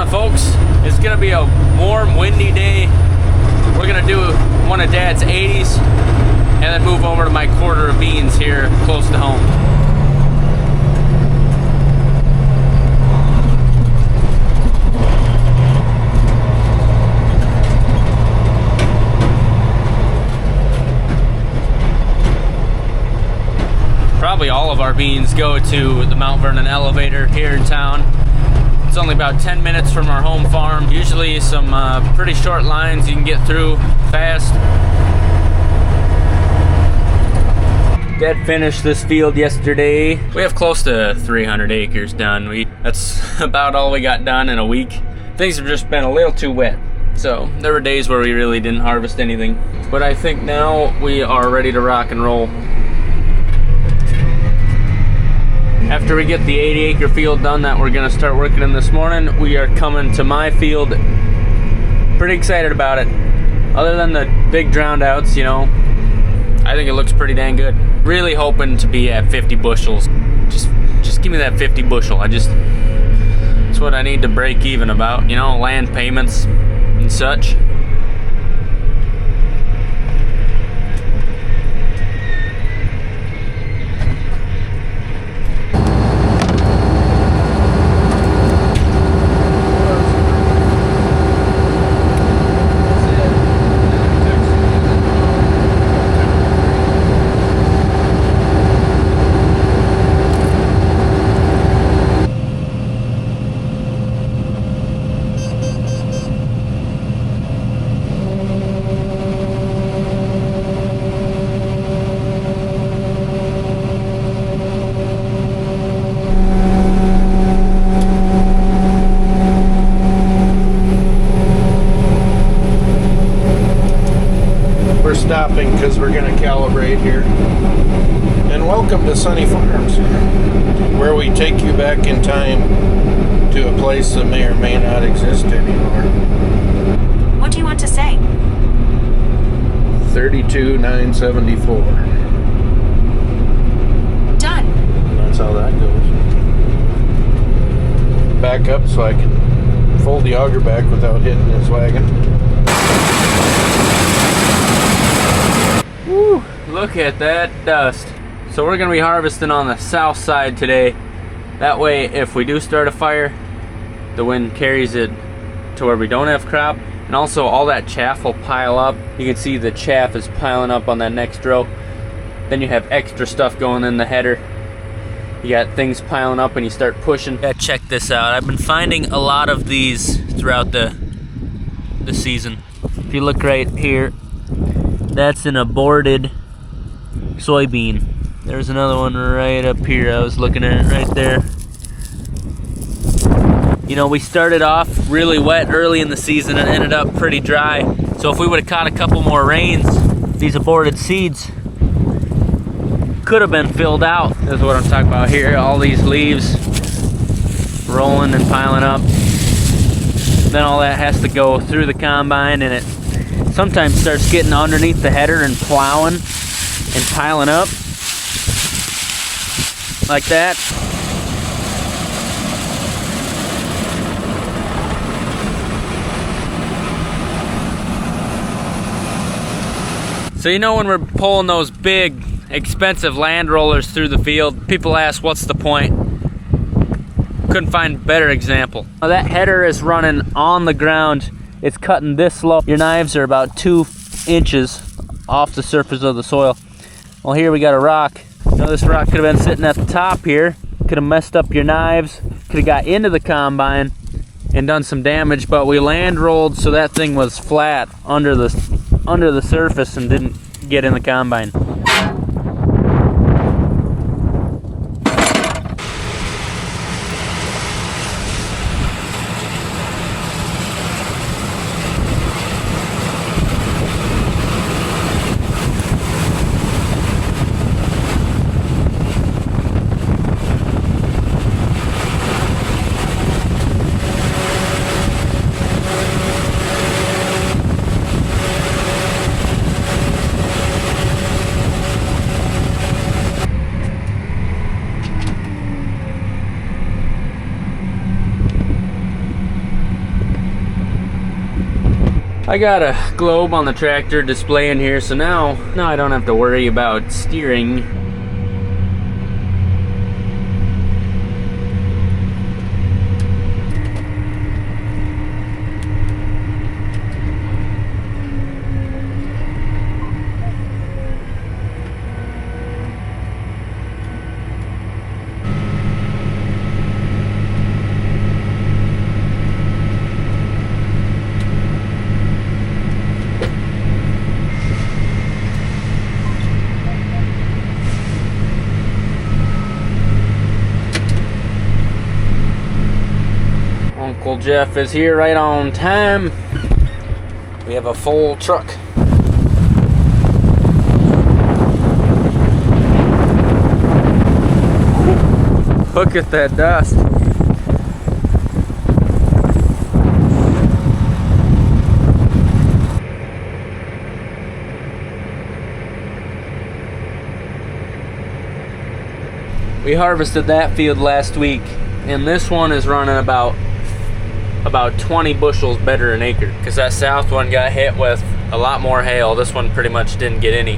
morning, folks. It's gonna be a warm, windy day. We're gonna do one of Dad's 80s and then move over to my quarter of beans here close to home. Probably all of our beans go to the Mount Vernon elevator here in town. It's only about 10 minutes from our home farm. Usually some pretty short lines you can get through fast. Dad finished this field yesterday. We have close to 300 acres done. That's about all we got done in a week. Things have just been a little too wet. So there were days where we really didn't harvest anything. But I think now we are ready to rock and roll. After we get the 80-acre field done that we're gonna start working in this morning, we are coming to my field. Pretty excited about it. Other than the big drowned outs, you know, I think it looks pretty dang good. Really hoping to be at 50 bushels. Just give me that 50 bushel. That's what I need to break even about, you know, land payments and such. Stopping because we're going to calibrate here. And welcome to Sonne Farms, where we take you back in time to a place that may or may not exist anymore. What do you want to say? 32,974. Done. And that's how that goes. Back up so I can fold the auger back without hitting this wagon. Woo, look at that dust. So we're gonna be harvesting on the south side today. That way, if we do start a fire, the wind carries it to where we don't have crop. And also all that chaff will pile up. You can see the chaff is piling up on that next row. Then you have extra stuff going in the header. You got things piling up and you start pushing. Yeah, check this out. I've been finding a lot of these throughout the season. If you look right here, that's an aborted soybean. There's another one right up here. I was looking at it right there. You know, we started off really wet early in the season and ended up pretty dry. So if we would have caught a couple more rains, these aborted seeds could have been filled out. That's what I'm talking about here. All these leaves rolling and piling up. Then all that has to go through the combine, and it sometimes starts getting underneath the header and plowing and piling up like that. So you know, when we're pulling those big expensive land rollers through the field, people ask what's the point. Couldn't find a better example. Now that header is running on the ground. It's cutting this low. Your knives are about 2 inches off the surface of the soil. Well, here we got a rock. Now this rock could have been sitting at the top here. Could have messed up your knives. Could have got into the combine and done some damage, but we land rolled so that thing was flat under the surface and didn't get in the combine. I got a globe on the tractor displaying here, so now I don't have to worry about steering. Uncle Jeff is here right on time. We have a full truck. Look at that dust. We harvested that field last week, and this one is running about 20 bushels better an acre, because that south one got hit with a lot more hail. This one pretty much didn't get any.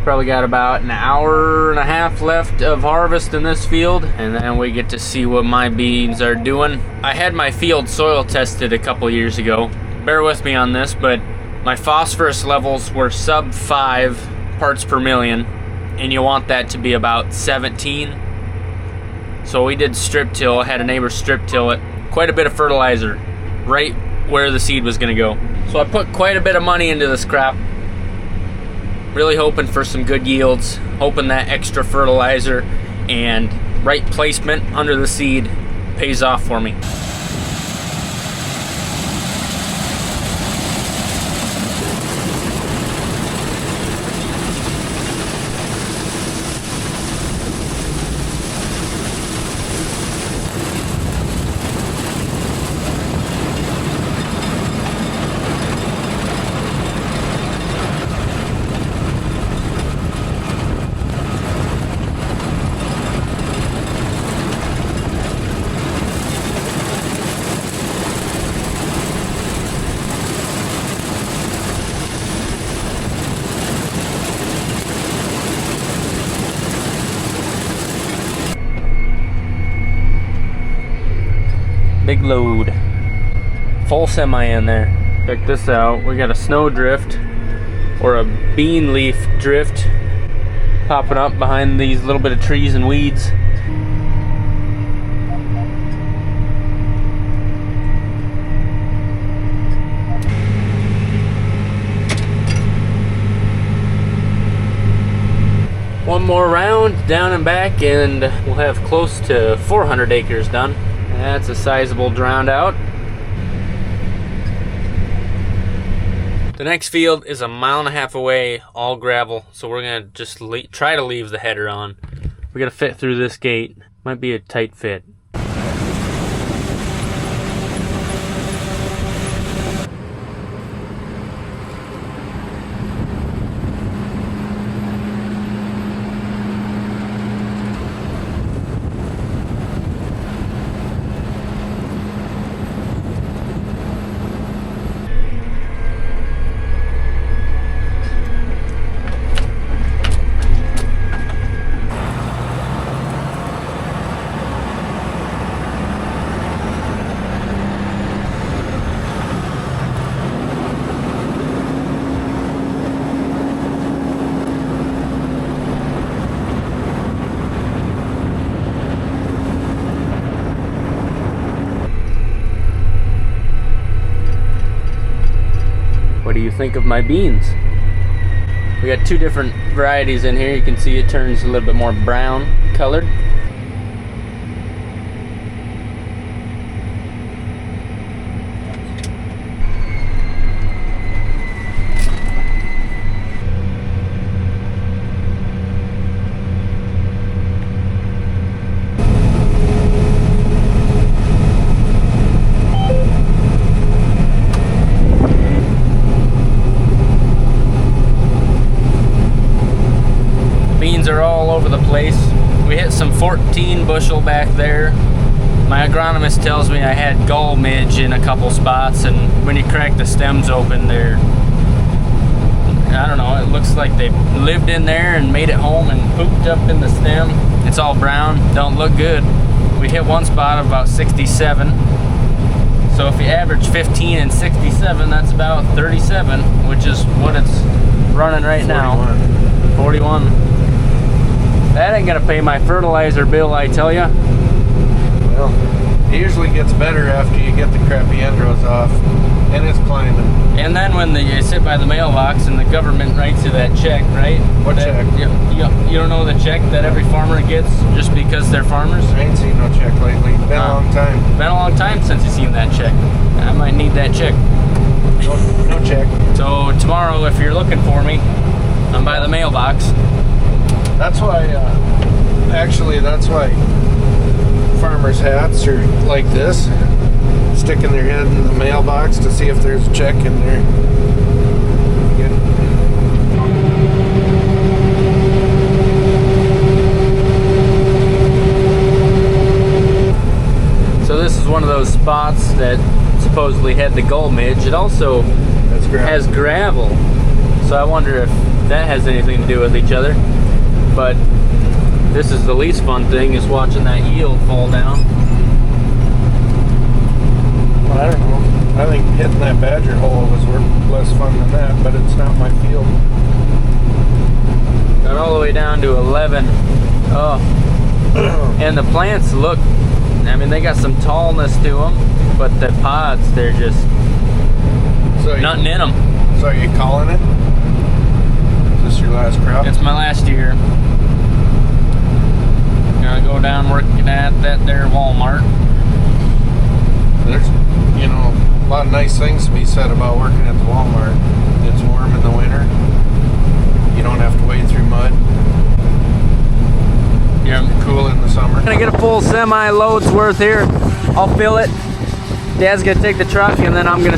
Probably got about an hour and a half left of harvest in this field, and then we get to see what my beans are doing. I had my field soil tested a couple years ago. Bear with me on this, but my phosphorus levels were sub 5 parts per million, and you want that to be about 17. So we did strip till, had a neighbor strip till it. Quite a bit of fertilizer right where the seed was gonna go. So I put quite a bit of money into this crop. Really hoping for some good yields, hoping that extra fertilizer and right placement under the seed pays off for me. Big load. Full semi in there. Check this out. We got a snow drift, or a bean leaf drift, popping up behind these little bit of trees and weeds. One more round down and back, and we'll have close to 400 acres done. That's a sizable drowned out. The next field is a mile and a half away, all gravel, so we're gonna just try to leave the header on. We gotta fit through this gate. Might be a tight fit. do you think of my beans? We got two different varieties in here. You can see it turns a little bit more brown colored. Are all over the place. We hit some 14 bushel back there. My agronomist tells me I had gall midge in a couple spots, and when you crack the stems open, they're, I don't know, it looks like they lived in there and made it home and pooped up in the stem. It's all brown, don't look good. We hit one spot of about 67. So if you average 15 and 67, that's about 37, which is what it's running right 41. now. 41. That ain't gonna pay my fertilizer bill, I tell ya. Well, it usually gets better after you get the crappy endrows off, and it's climbing. And then when you sit by the mailbox and the government writes you that check, right? What check? You don't know the check that every farmer gets just because they're farmers? I ain't seen no check lately. Been a long time. Been a long time since you've seen that check. I might need that check. No check. So tomorrow, if you're looking for me, I'm by the mailbox. That's why, actually, that's why farmers' hats are like this, sticking their head in the mailbox to see if there's a check in there. So this is one of those spots that supposedly had the gall midge. It also has gravel. So I wonder if that has anything to do with each other. But this is the least fun thing, is watching that yield fall down. Well, I don't know. I think hitting that badger hole was less fun than that, but it's not my field. Got all the way down to 11. Oh. And the plants look, I mean, they got some tallness to them, but the pods, they're just nothing in them. So are you calling it? Is this your last crop? It's my last year. Gonna go down working at that there Walmart. There's, you know, a lot of nice things to be said about working at the Walmart. It's warm in the winter. You don't have to wade through mud. Yeah. Cool in the summer. Gonna get a full semi load's worth here. I'll fill it. Dad's gonna take the truck, and then I'm gonna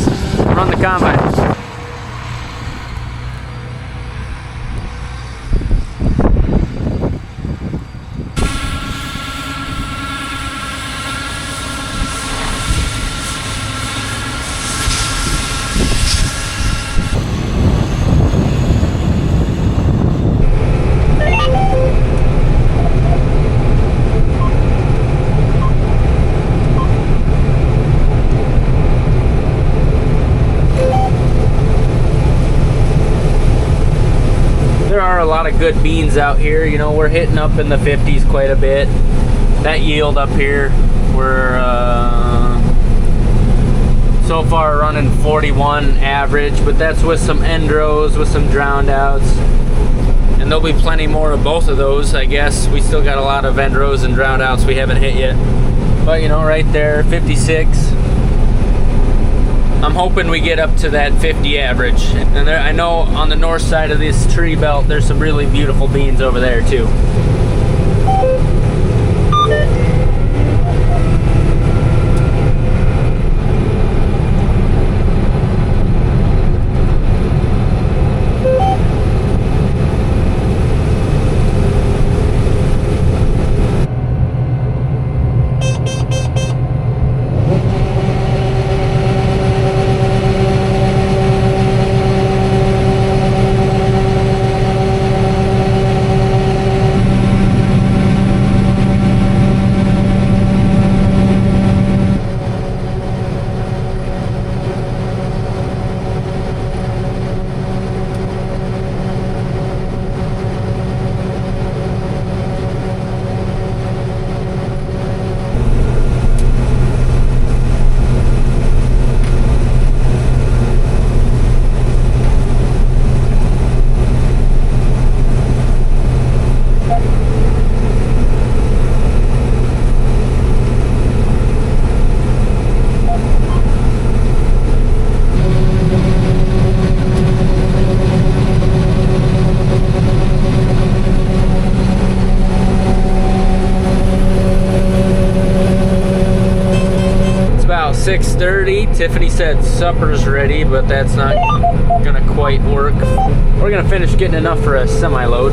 run the combine. Good beans out here. You know, we're hitting up in the 50s quite a bit. That yield up here, we're so far running 41 average, but that's with some end rows, with some drowned outs, and there'll be plenty more of both of those, I guess. We still got a lot of end rows and drowned outs we haven't hit yet, but you know, right there, 56. I'm hoping we get up to that 50 average. And there, I know on the north side of this tree belt, there's some really beautiful beans over there too. 6:30. Tiffany said supper's ready, but that's not gonna quite work. We're gonna finish getting enough for a semi-load.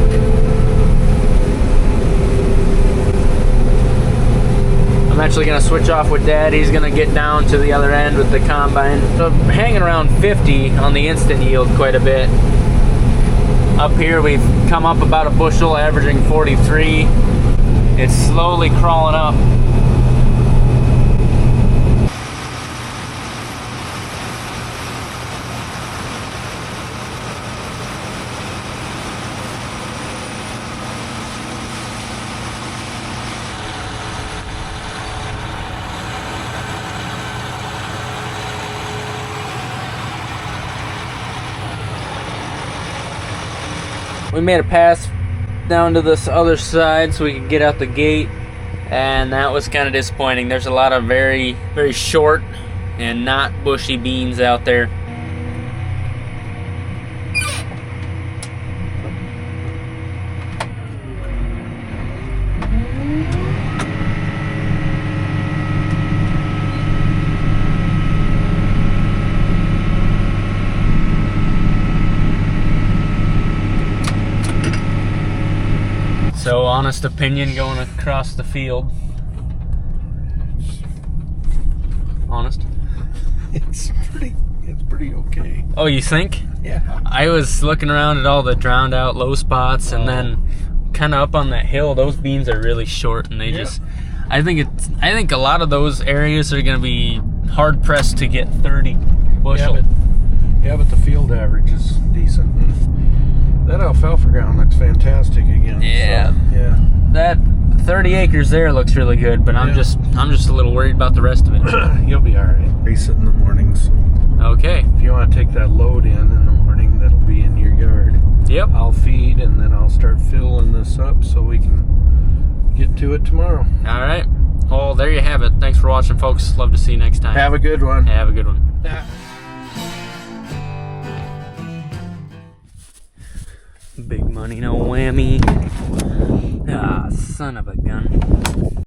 I'm actually gonna switch off with Dad. He's gonna get down to the other end with the combine. So hanging around 50 on the instant yield quite a bit. Up here we've come up about a bushel, averaging 43. It's slowly crawling up. We made a pass down to this other side so we could get out the gate, and that was kind of disappointing. There's a lot of very, very short and not bushy beans out there. So, honest opinion going across the field. Honest? It's pretty okay. Oh, you think? Yeah. I was looking around at all the drowned out low spots, and then kind of up on that hill, those beans are really short, and they just, I think a lot of those areas are going to be hard pressed to get 30 bushel. Yeah, but the field average is decent. And that alfalfa ground looks fantastic again. Yeah. So, yeah. That 30 acres there looks really good, but I'm just a little worried about the rest of it. You'll be all right. Race it in the morning. So Okay. if you want to take that load in the morning, that'll be in your yard. Yep. I'll feed, and then I'll start filling this up so we can get to it tomorrow. All right. Well, there you have it. Thanks for watching, folks. Love to see you next time. Have a good one. Have a good one. Big money, no whammy. Ah, son of a gun.